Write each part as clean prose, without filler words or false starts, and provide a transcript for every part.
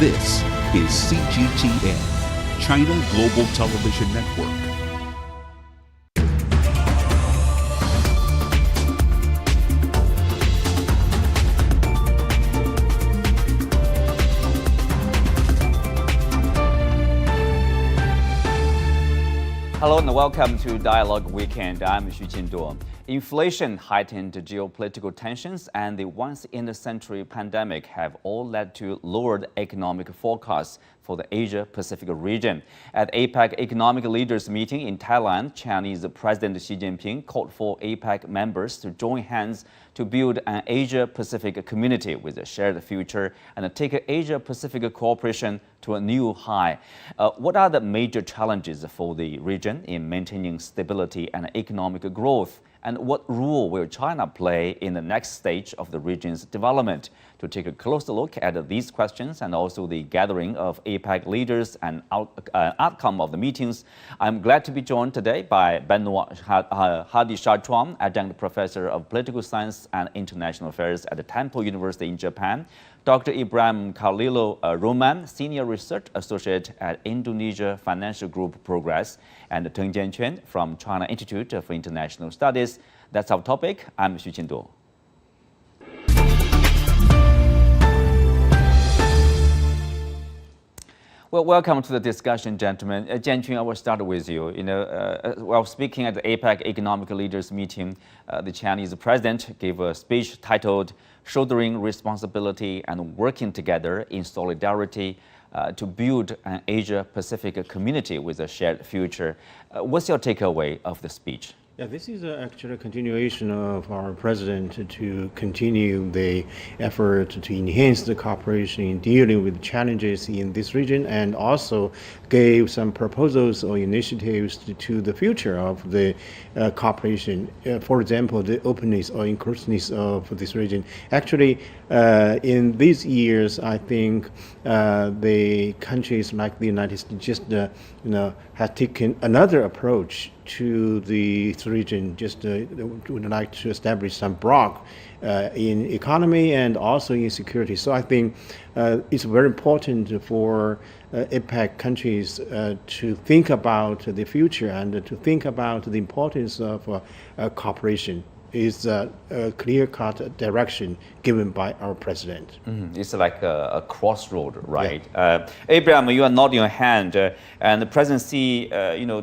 This is CGTN, China Global Television Network. Hello and welcome to Dialogue Weekend. I'm Xu Qinduo. Inflation, heightened geopolitical tensions, and the once-in-a-century pandemic have all led to lowered economic forecasts for the Asia-Pacific region. At APEC Economic Leaders Meeting in Thailand, Chinese President Xi Jinping called for APEC members to join hands to build an Asia-Pacific community with a shared future and take Asia-Pacific cooperation to a new high. What are the major challenges for the region in maintaining stability and economic growth? And what role will China play in the next stage of the region's development? To take a closer look at these questions and also the gathering of APEC leaders and outcome of the meetings, I'm glad to be joined today by Benoit Hadi-Chartrand, Adjunct Professor of Political Science and International Affairs at the Temple University in Japan, Dr. Ibrahim Khalilo Roman, Senior Research Associate at Indonesia Financial Group Progress, and Teng Jianquan from China Institute for International Studies. That's our topic. I'm Xu Qinduo. Well, welcome to the discussion, gentlemen. Jianquan, I will start with you. While speaking at the APEC Economic Leaders Meeting, the Chinese president gave a speech titled "Shouldering Responsibility and Working Together in Solidarity to Build an Asia-Pacific Community with a Shared Future." What's your takeaway of the speech? Yeah, this is actually a continuation of our president to continue the effort to enhance the cooperation in dealing with challenges in this region, and also gave some proposals or initiatives to the future of the cooperation. For example, the openness or inclusiveness of this region. Actually, in these years, I think the countries like the United States just have taken another approach to the region, just would like to establish some block in economy and also in security. So I think it's very important for APEC countries to think about the future and to think about the importance of cooperation. Is a clear-cut direction given by our president. It's like a crossroad, right? Yeah. Abraham, you are nodding your hand, and the President Xi,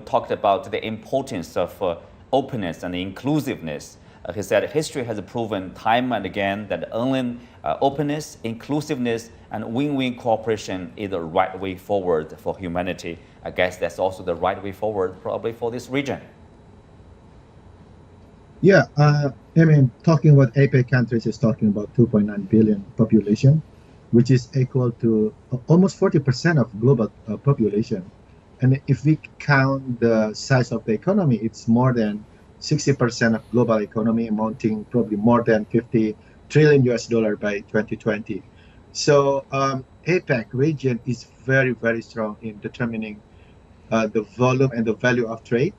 talked about the importance of openness and inclusiveness. He said history has proven time and again that only openness, inclusiveness, and win-win cooperation is the right way forward for humanity. I guess that's also the right way forward probably for this region. Yeah, talking about APEC countries is talking about 2.9 billion population, which is equal to almost 40% of global population. And if we count the size of the economy, it's more than 60% of global economy, amounting probably more than $50 trillion by 2020. So APEC region is very, very strong in determining the volume and the value of trade.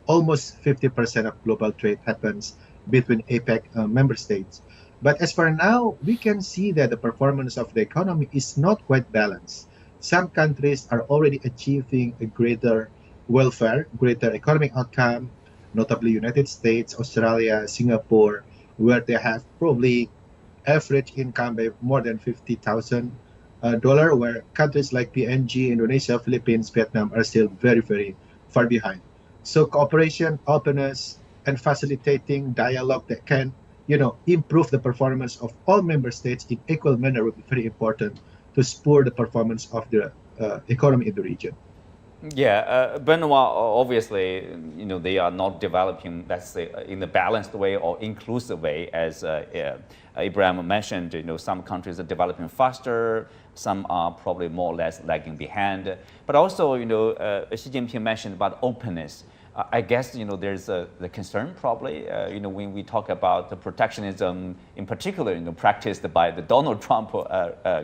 Almost 50% of global trade happens between APEC member states. But as for now, we can see that the performance of the economy is not quite balanced. Some countries are already achieving a greater welfare, greater economic outcome, notably United States, Australia, Singapore, where they have probably average income by more than $50,000, where countries like PNG, Indonesia, Philippines, Vietnam are still very, very far behind. So cooperation, openness, and facilitating dialogue that can, improve the performance of all member states in equal manner would be very important to spur the performance of the economy in the region. Yeah, Benoit, obviously, they are not developing, let's say, in a balanced way or inclusive way, as Ibrahim mentioned. Some countries are developing faster, some are probably more or less lagging behind. But also, Xi Jinping mentioned about openness. I guess, there's the concern probably, when we talk about the protectionism, in particular, practiced by the Donald Trump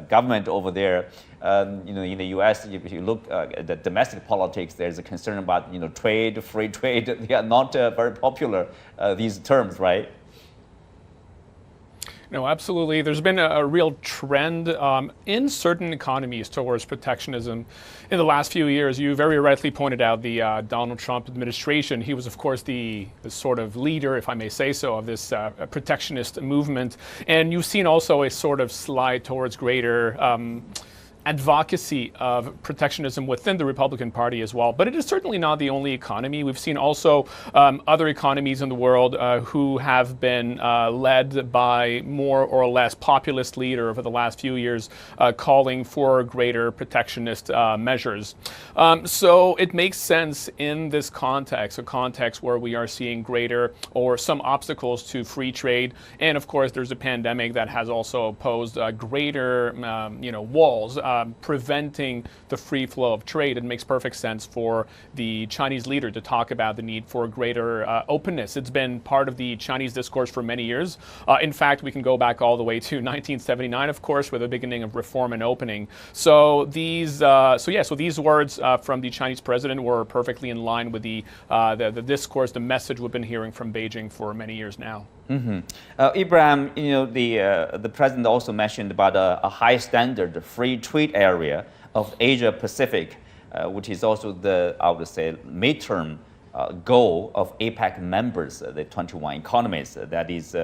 government over there. In the U.S., if you look at the domestic politics, there's a concern about, trade, free trade. They are not very popular, these terms, right? No, absolutely. There's been a real trend in certain economies towards protectionism in the last few years. You very rightly pointed out the Donald Trump administration. He was, of course, the sort of leader, if I may say so, of this protectionist movement. And you've seen also a sort of slide towards greater advocacy of protectionism within the Republican Party as well. But it is certainly not the only economy. We've seen also other economies in the world who have been led by more or less populist leader over the last few years calling for greater protectionist measures. So it makes sense in this context, a context where we are seeing greater or some obstacles to free trade. And of course, there's a pandemic that has also posed greater walls preventing the free flow of trade. It makes perfect sense for the Chinese leader to talk about the need for greater openness. It's been part of the Chinese discourse for many years. In fact, we can go back all the way to 1979, of course, with the beginning of reform and opening. So these words from the Chinese president were perfectly in line with the discourse, the message we've been hearing from Beijing for many years now. Mm-hmm. Ibrahim, the president also mentioned about a high standard free trade area of Asia Pacific, which is also I would say, midterm goal of APEC members, the 21 economies. That is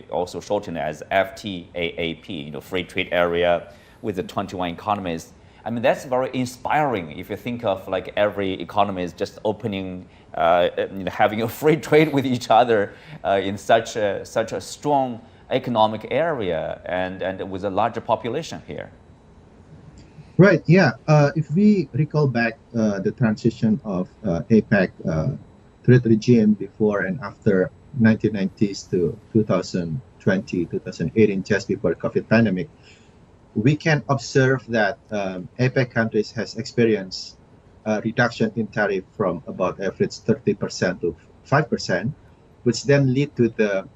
also shortened as FTAAP, free trade area with the 21 economies. I mean, that's very inspiring if you think of like every economy is just opening, having a free trade with each other in such a strong economic area and with a larger population here. Right. Yeah. If we recall back the transition of APEC trade regime before and after 1990s to 2020, 2018, just before COVID pandemic, we can observe that APEC countries has experienced a reduction in tariff from about average 30% to 5%, which then lead to the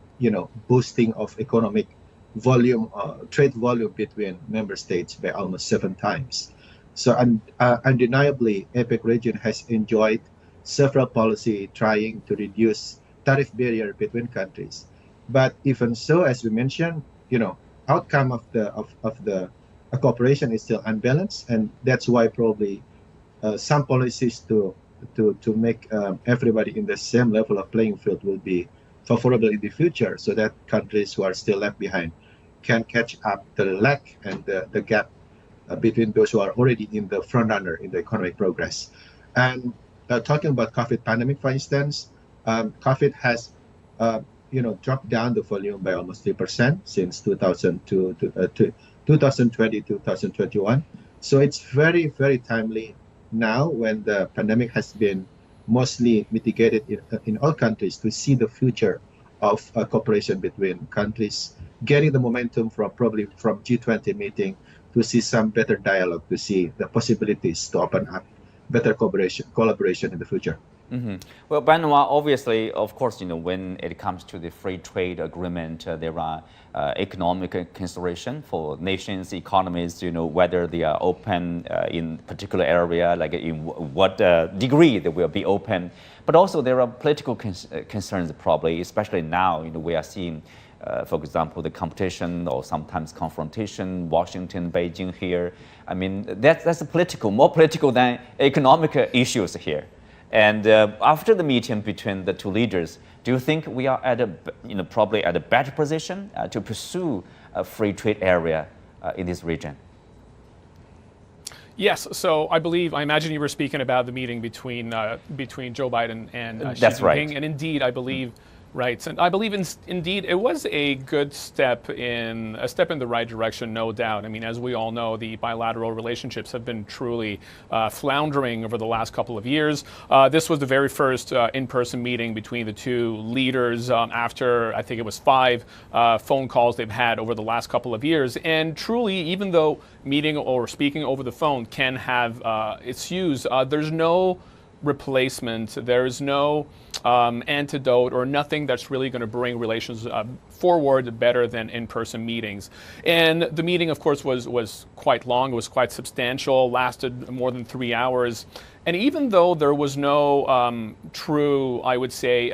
boosting of economic volume, trade volume between member states by almost 7 times. So undeniably, APEC region has enjoyed several policy trying to reduce tariff barrier between countries. But even so, as we mentioned, outcome of the cooperation is still unbalanced, and that's why probably some policies to make everybody in the same level of playing field will be favorable in the future, so that countries who are still left behind can catch up the lack and the gap between those who are already in the front runner in the economic progress. And talking about COVID pandemic, for instance, COVID has dropped down the volume by almost 3% since 2020, 2021. So it's very, very timely now when the pandemic has been mostly mitigated in all countries to see the future of cooperation between countries, getting the momentum from G20 meeting to see some better dialogue, to see the possibilities to open up better collaboration in the future. Mm-hmm. Well, Benoit, obviously, of course, when it comes to the free trade agreement, there are economic consideration for nations, economies, whether they are open in particular area, like in what degree they will be open. But also there are political concerns probably, especially now, we are seeing, for example, the competition or sometimes confrontation, Washington, Beijing here. I mean, that's more political than economic issues here. And after the meeting between the two leaders, do you think we are at probably at a better position to pursue a free trade area in this region? Yes. So I imagine you were speaking about the meeting between Joe Biden and Xi That's Jinping. right. And indeed, I believe. Right, and I believe indeed it was a good step in the right direction, no doubt. I mean, as we all know, the bilateral relationships have been truly floundering over the last couple of years. This was the very first in-person meeting between the two leaders after, I think it was 5 phone calls they've had over the last couple of years. And truly, even though meeting or speaking over the phone can have its use, there's no replacement. There is no antidote or nothing that's really going to bring relations forward better than in-person meetings. And the meeting, of course, was quite long. It was quite substantial, lasted more than 3 hours. And even though there was no true, I would say,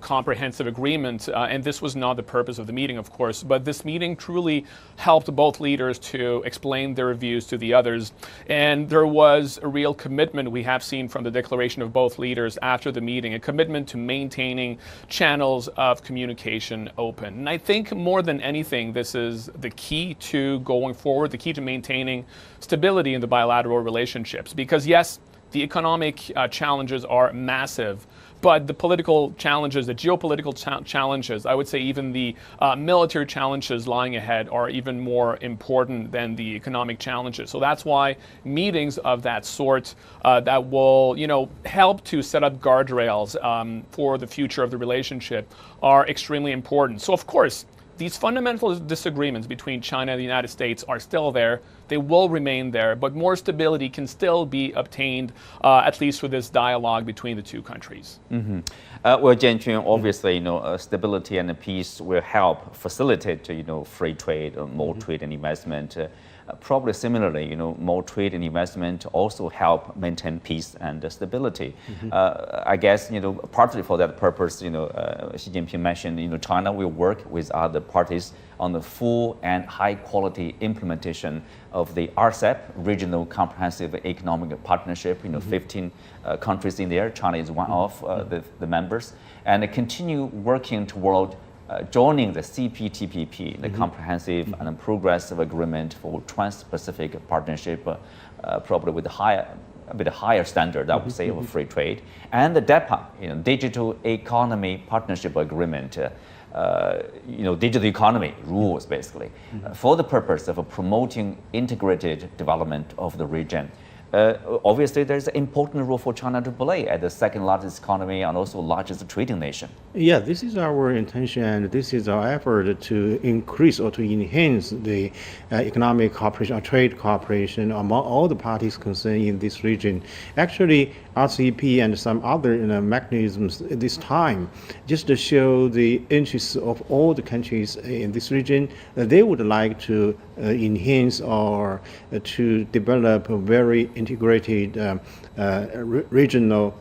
comprehensive agreement. And this was not the purpose of the meeting, of course, but this meeting truly helped both leaders to explain their views to the others. And there was a real commitment we have seen from the declaration of both leaders after the meeting, a commitment to maintaining channels of communication open. And I think more than anything, this is the key to going forward, the key to maintaining stability in the bilateral relationships. Because yes, the economic challenges are massive, but the political challenges, the geopolitical challenges, I would say even the military challenges lying ahead are even more important than the economic challenges. So that's why meetings of that sort that will, help to set up guardrails for the future of the relationship are extremely important. So of course, these fundamental disagreements between China and the United States are still there. They will remain there, but more stability can still be obtained, at least with this dialogue between the two countries. Mm-hmm. Well, Jianqun, obviously, stability and peace will help facilitate, free trade, more trade and investment. Probably similarly, more trade and investment also help maintain peace and stability. I guess, partly for that purpose, Xi Jinping mentioned, China will work with other parties on the full and high quality implementation of the RCEP, Regional Comprehensive Economic Partnership, 15 countries in there. China is one of the members, and continue working toward joining the CPTPP, the Comprehensive and Progressive Agreement for Trans-Pacific Partnership, probably with a bit higher standard, I would say, of free trade, and the DEPA, Digital Economy Partnership Agreement, digital economy rules, basically, for the purpose of promoting integrated development of the region. Obviously, there's an important role for China to play as the second largest economy and also largest trading nation. Yeah, this is our intention, and this is our effort to increase or to enhance the economic cooperation or trade cooperation among all the parties concerned in this region. Actually, RCEP and some other mechanisms at this time just to show the interests of all the countries in this region. They would like to enhance or to develop a very integrated regional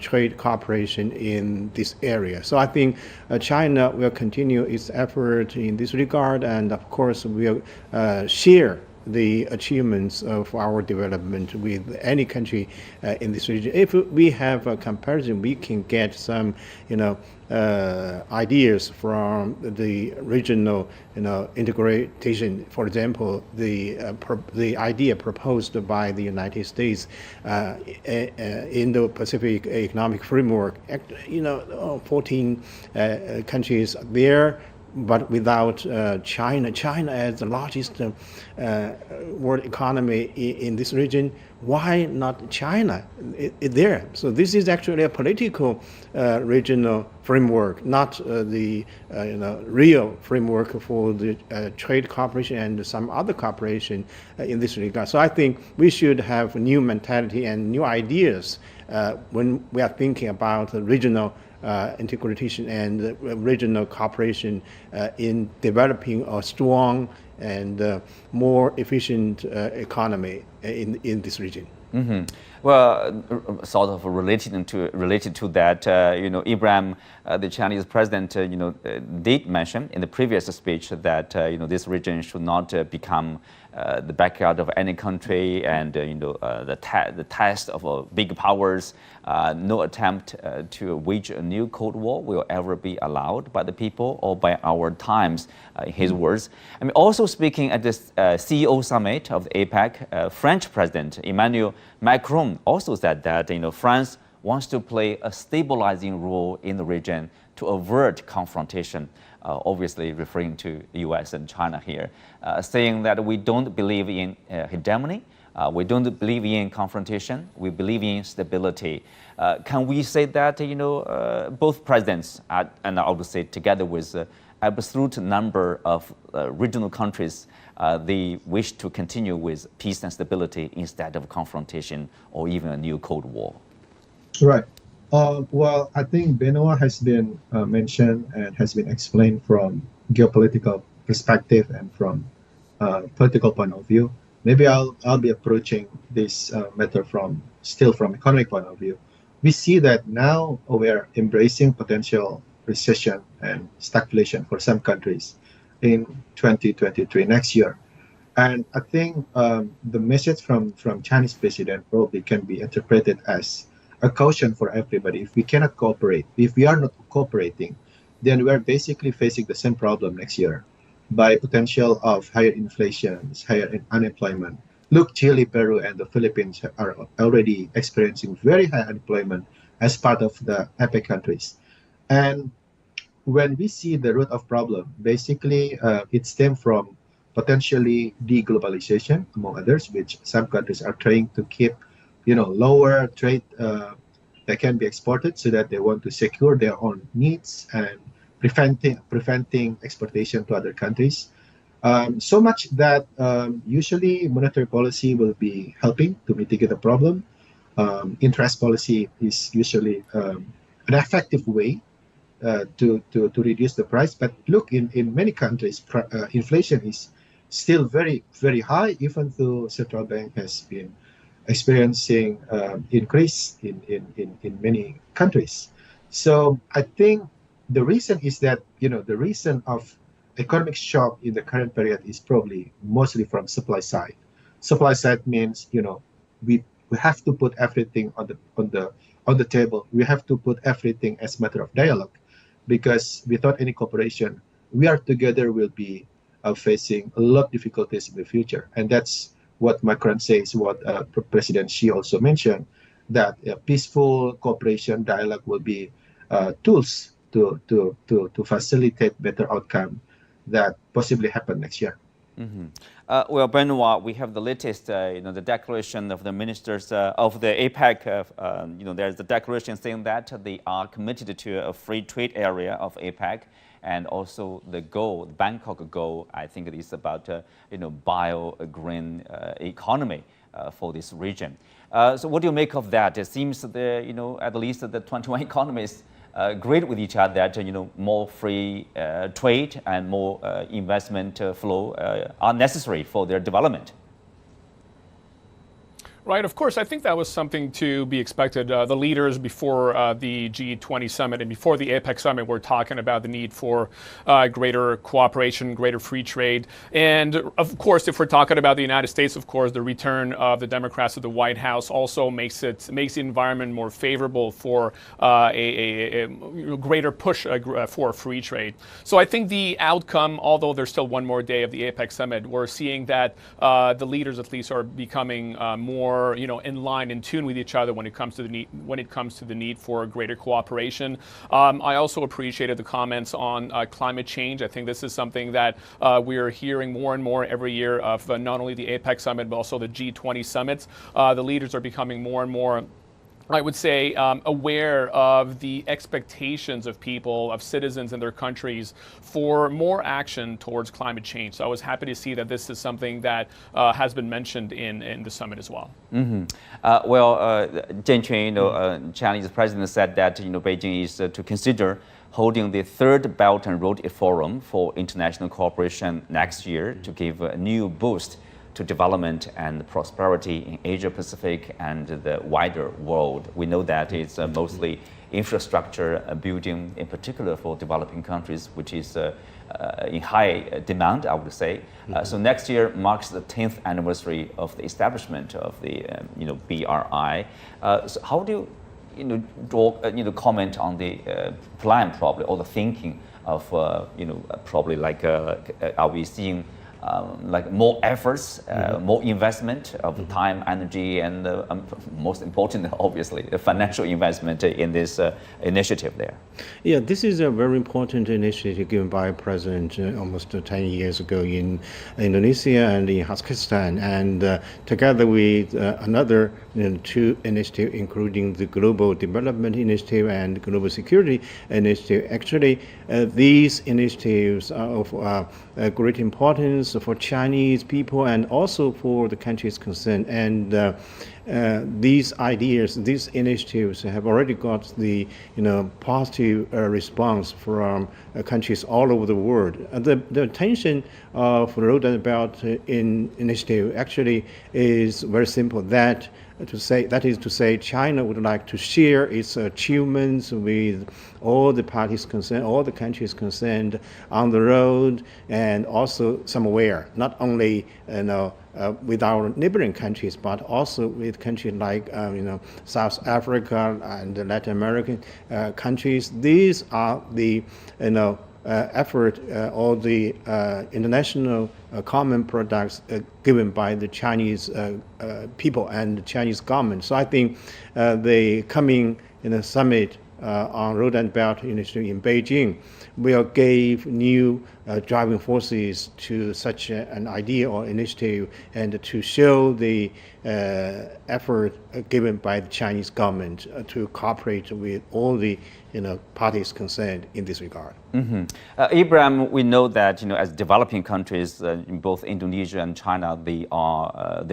trade cooperation in this area. So I think China will continue its effort in this regard, and of course will share the achievements of our development with any country in this region. If we have a comparison, we can get some, ideas from the regional, integration. For example, the idea proposed by the United States in the Pacific Economic Framework. 14 countries there, but without China. China as the largest world economy in this region. Why not China there? So this is actually a political regional framework, not the real framework for the trade cooperation and some other cooperation in this regard. So I think we should have new mentality and new ideas when we are thinking about regional integration and regional cooperation in developing a strong and more efficient economy in this region. Mm-hmm. Well, sort of related to that, Ibrahim, the Chinese president, did mention in the previous speech that this region should not become the backyard of any country, and the test of big powers. No attempt to wage a new Cold War will ever be allowed by the people or by our times, in his words. I mean, also speaking at this CEO summit of the APEC, French President Emmanuel Macron also said that France wants to play a stabilizing role in the region to avert confrontation, obviously referring to the US and China here, saying that we don't believe in hegemony, we don't believe in confrontation, we believe in stability. Can we say that both presidents, and I would say together with absolute number of regional countries, they wish to continue with peace and stability instead of confrontation or even a new Cold War? Right. Well, I think Benoit has been mentioned and has been explained from geopolitical perspective and from political point of view. Maybe I'll be approaching this matter from economic point of view. we see that now we're embracing potential recession and stagflation for some countries in 2023 next year. And I think the message from Chinese president probably can be interpreted as a caution for everybody. If we cannot cooperate, if we are not cooperating, then we are basically facing the same problem next year by potential of higher inflation, higher unemployment. Look, Chile, Peru, and the Philippines are already experiencing very high unemployment as part of the APEC countries. And when we see the root of problem, basically it stems from potentially deglobalization, among others, which some countries are trying to keep, lower trade that can be exported, so that they want to secure their own needs and preventing exportation to other countries. So much that usually monetary policy will be helping to mitigate the problem. Interest policy is usually an effective way to reduce the price. But look, in many countries, inflation is still very, very high, even though central bank has been experiencing increase in many countries. So I think the reason is that, the reason of economic shock in the current period is probably mostly from supply side. Supply side means, we have to put everything on the table. We have to put everything as matter of dialogue, because without any cooperation, we are together will be facing a lot of difficulties in the future. And that's what Macron says, what President Xi also mentioned, that peaceful cooperation dialogue will be tools to facilitate better outcome that possibly happen next year. Well, Benoit, we have the latest, the declaration of the ministers of the APEC. There's the declaration saying that they are committed to a free trade area of APEC, and also the goal, the Bangkok goal, I think it is about, bio-green economy for this region. So what do you make of that? It seems that, at least the 21 economies agreed with each other that more free trade and more investment flow are necessary for their development. Right, of course, I think that was something to be expected. The leaders before the G20 summit and before the APEC summit were talking about the need for greater cooperation, greater free trade. And of course, if we're talking about the United States, of course, the return of the Democrats to the White House also makes the environment more favorable for a greater push for free trade. So I think the outcome, although there's still one more day of the APEC summit, we're seeing that the leaders at least are becoming more in line, in tune with each other when it comes to the need for greater cooperation. I also appreciated the comments on climate change. I think this is something that we are hearing more and more every year of not only the APEC summit but also the G20 summits. The leaders are becoming more and more, I would say, aware of the expectations of people, of citizens in their countries for more action towards climate change. So I was happy to see that this is something that has been mentioned in the summit as well. Jian Qun, Chinese president said that Beijing is to consider holding the third Belt and Road Forum for international cooperation next year to give a new boost to development and prosperity in Asia Pacific and the wider world. We know that it's mostly infrastructure building, in particular for developing countries, which is in high demand, I would say. So next year marks the 10th anniversary of the establishment of the BRI. So how do you comment on the plan, probably, or the thinking of probably like are we seeing like more efforts, more investment of time, energy, and most important, obviously, the financial investment in this initiative there? Yeah, this is a very important initiative given by President almost 10 years ago in Indonesia and in Kazakhstan, and together with another two initiatives, including the Global Development Initiative and Global Security Initiative. Actually, these initiatives are of great importance for Chinese people and also for the countries concerned. And these ideas, these initiatives have already got the positive response from countries all over the world. The intention of Road and Belt initiative actually is very simple. That is to say, China would like to share its achievements with all the parties concerned, all the countries concerned on the road, and also somewhere, not only with our neighboring countries, but also with countries like South Africa and the Latin American countries. These are the effort or the international common products given by the Chinese people and the Chinese government. So I think the coming summit on Road and Belt Initiative in Beijing will give new driving forces to such an idea or initiative, and to show the effort given by the Chinese government to cooperate with all the parties concerned in this regard. Ibrahim, we know that as developing countries, in both Indonesia and China, they are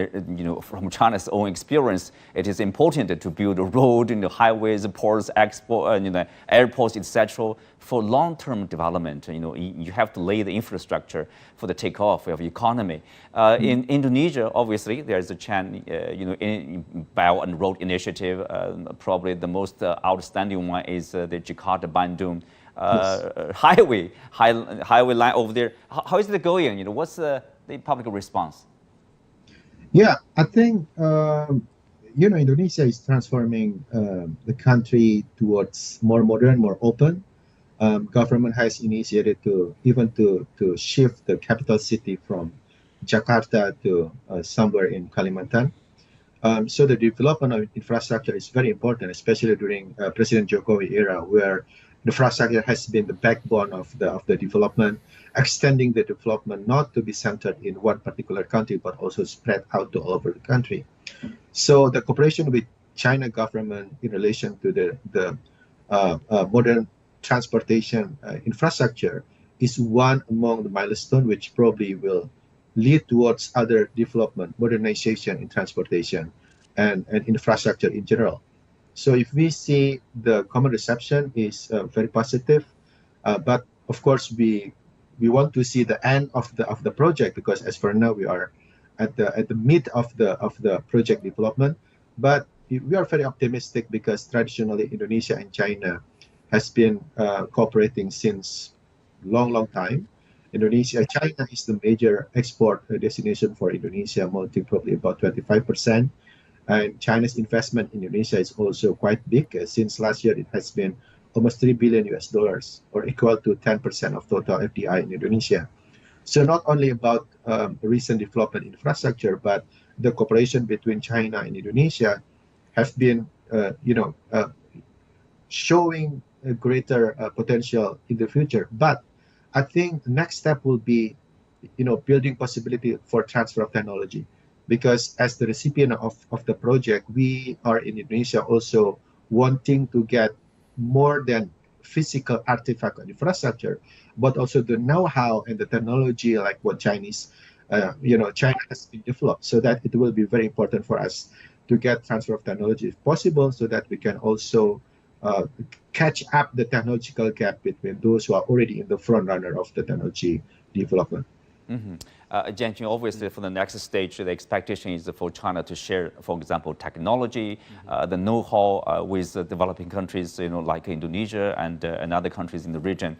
from China's own experience, it is important to build a road, highways, ports, export, airports, etc. For long-term development. You have to lay the infrastructure for the takeoff of the economy. In Indonesia, obviously, there is a chance, Belt and Road Initiative. Probably the most outstanding one is the Jakarta-Bandung highway line over there. How is it going? What's the public response? Yeah, I think Indonesia is transforming the country towards more modern, more open. Government has initiated to shift the capital city from Jakarta to somewhere in Kalimantan. So the development of infrastructure is very important, especially during President Jokowi era, where infrastructure has been the backbone of the development, extending the development not to be centered in one particular country, but also spread out to all over the country. So the cooperation with China government in relation to the modern transportation infrastructure is one among the milestones which probably will lead towards other development, modernization in transportation and infrastructure in general. So if we see the common reception is very positive, but of course we want to see the end of the project, because as for now we are at the mid of the project development. But we are very optimistic because traditionally Indonesia and China has been cooperating since long time. China is the major export destination for Indonesia, amounting probably about 25%. And China's investment in Indonesia is also quite big. Since last year, it has been almost $3 billion, or equal to 10% of total FDI in Indonesia. So not only about recent development infrastructure, but the cooperation between China and Indonesia have been, showing a greater potential in the future. But I think the next step will be, building possibility for transfer of technology, because as the recipient of the project, we are in Indonesia also wanting to get more than physical artifact and infrastructure, but also the know-how and the technology, like what China has been developed, so that it will be very important for us to get transfer of technology if possible, so that we can also catch up the technological gap between those who are already in the front runner of the technology development. Jianqun, obviously for the next stage, the expectation is for China to share, for example, technology, the know-how with developing countries, like Indonesia and other countries in the region,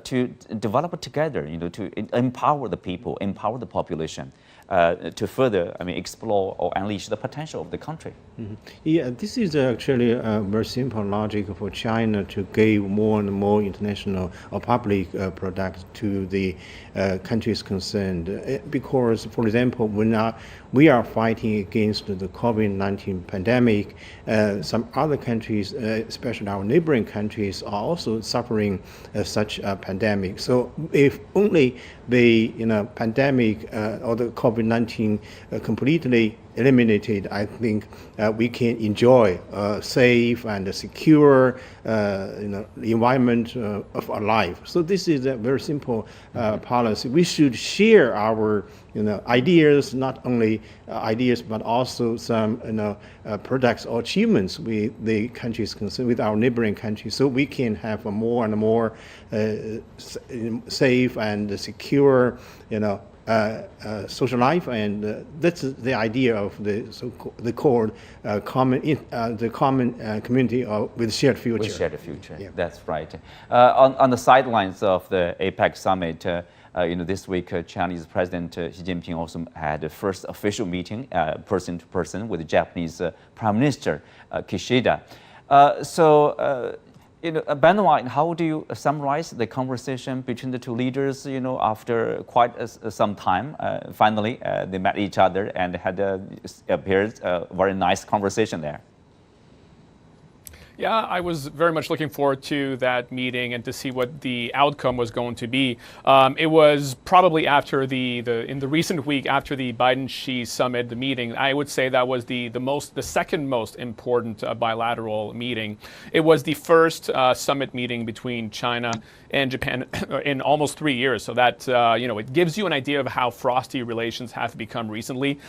to develop together, to empower the people, empower the population, to further, explore or unleash the potential of the country. Yeah, this is actually a very simple logic for China to give more and more international or public products to the countries concerned. Because, for example, when we are fighting against the COVID-19 pandemic, some other countries, especially our neighboring countries, are also suffering such a pandemic. So if only the pandemic or the COVID-19 completely eliminated, I think we can enjoy a safe and a secure environment of our life. So this is a very simple policy. We should share our ideas, not only ideas, but also some products or achievements with the countries concerned, with our neighboring countries, so we can have a more and more safe and secure, social life, and that's the idea of the core common community with shared future. With shared future, Yeah. That's right. On the sidelines of the APEC summit, this week Chinese President Xi Jinping also had the first official meeting, person to person, with the Japanese Prime Minister Kishida. Benoit, how do you summarize the conversation between the two leaders? After quite some time, finally they met each other and had appeared a very nice conversation there. Yeah, I was very much looking forward to that meeting and to see what the outcome was going to be. It was probably after in the recent week after the Biden-Xi summit, the meeting, I would say that was the second most important bilateral meeting. It was the first summit meeting between China and Japan in almost 3 years. So that, it gives you an idea of how frosty relations have become recently.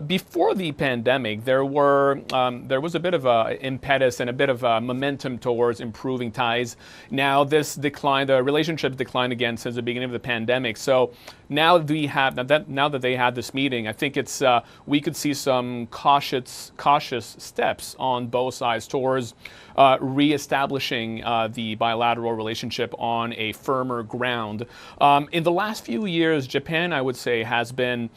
Before the pandemic, there was a bit of a impetus and a bit of momentum towards improving ties. Now this decline, the relationship declined again since the beginning of the pandemic. So now that they had this meeting, I think it's we could see some cautious steps on both sides towards reestablishing the bilateral relationship on a firmer ground. In the last few years, Japan, I would say, has been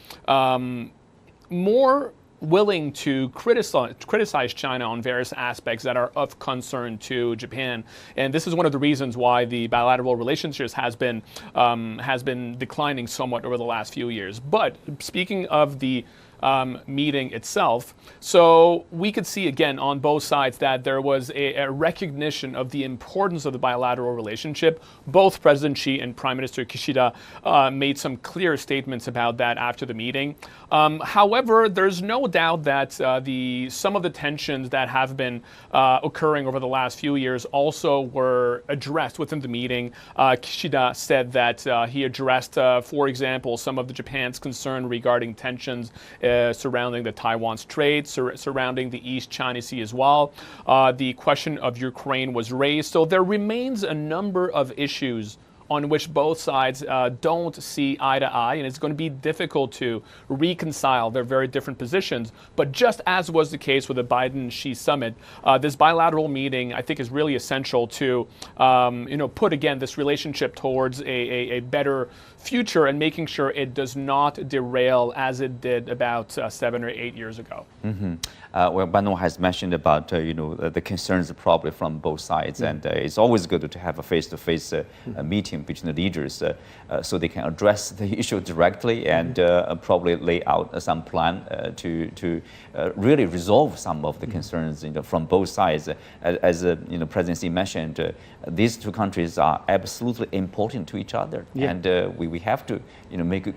more willing to criticize China on various aspects that are of concern to Japan, and this is one of the reasons why the bilateral relationships has been declining somewhat over the last few years. But speaking of the meeting itself, so we could see again on both sides that there was a recognition of the importance of the bilateral relationship. Both President Xi and Prime Minister Kishida made some clear statements about that after the meeting. However, there's no doubt that some of the tensions that have been occurring over the last few years also were addressed within the meeting. Kishida said that he addressed, for example, some of Japan's concern regarding tensions surrounding the Taiwan Strait, surrounding the East China Sea as well. The question of Ukraine was raised. So there remains a number of issues on which both sides don't see eye to eye, and it's going to be difficult to reconcile their very different positions. But just as was the case with the Biden-Xi summit, this bilateral meeting, I think, is really essential to put again this relationship towards a better future and making sure it does not derail as it did about 7 or 8 years ago. Mm-hmm. Well, Benoit has mentioned about the concerns probably from both sides, and it's always good to have a face-to-face meeting between the leaders so they can address the issue directly and probably lay out some plan to really resolve some of the concerns from both sides. As President Xi mentioned, these two countries are absolutely important to each other, and we have to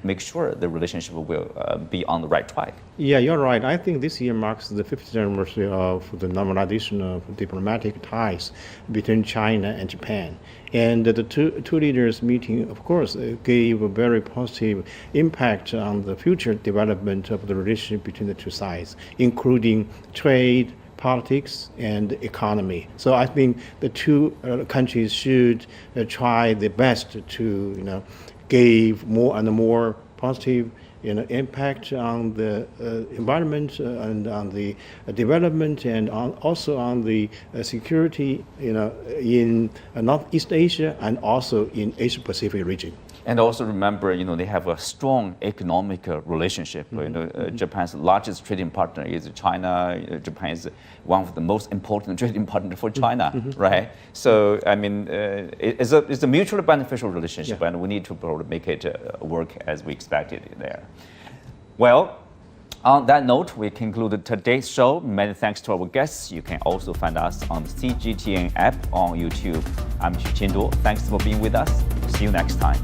make sure the relationship will be on the right track. Yeah, you're right. I think this year marks the 50th anniversary of the normalization of diplomatic ties between China and Japan. And the two leaders meeting, of course, gave a very positive impact on the future development of the relationship between the two sides, including trade, politics, and economy. So I think the two countries should try their best to give more and more positive impact on the environment and on the development and also on the security in Northeast Asia and also in Asia Pacific region. And also remember, they have a strong economic relationship. Japan's largest trading partner is China. Japan is one of the most important trading partners for China, right? So, I mean, it's a mutually beneficial relationship, and we need to probably make it work as we expected there. Well, on that note, we concluded today's show. Many thanks to our guests. You can also find us on the CGTN app on YouTube. I'm Xu Qinduo. Thanks for being with us. See you next time.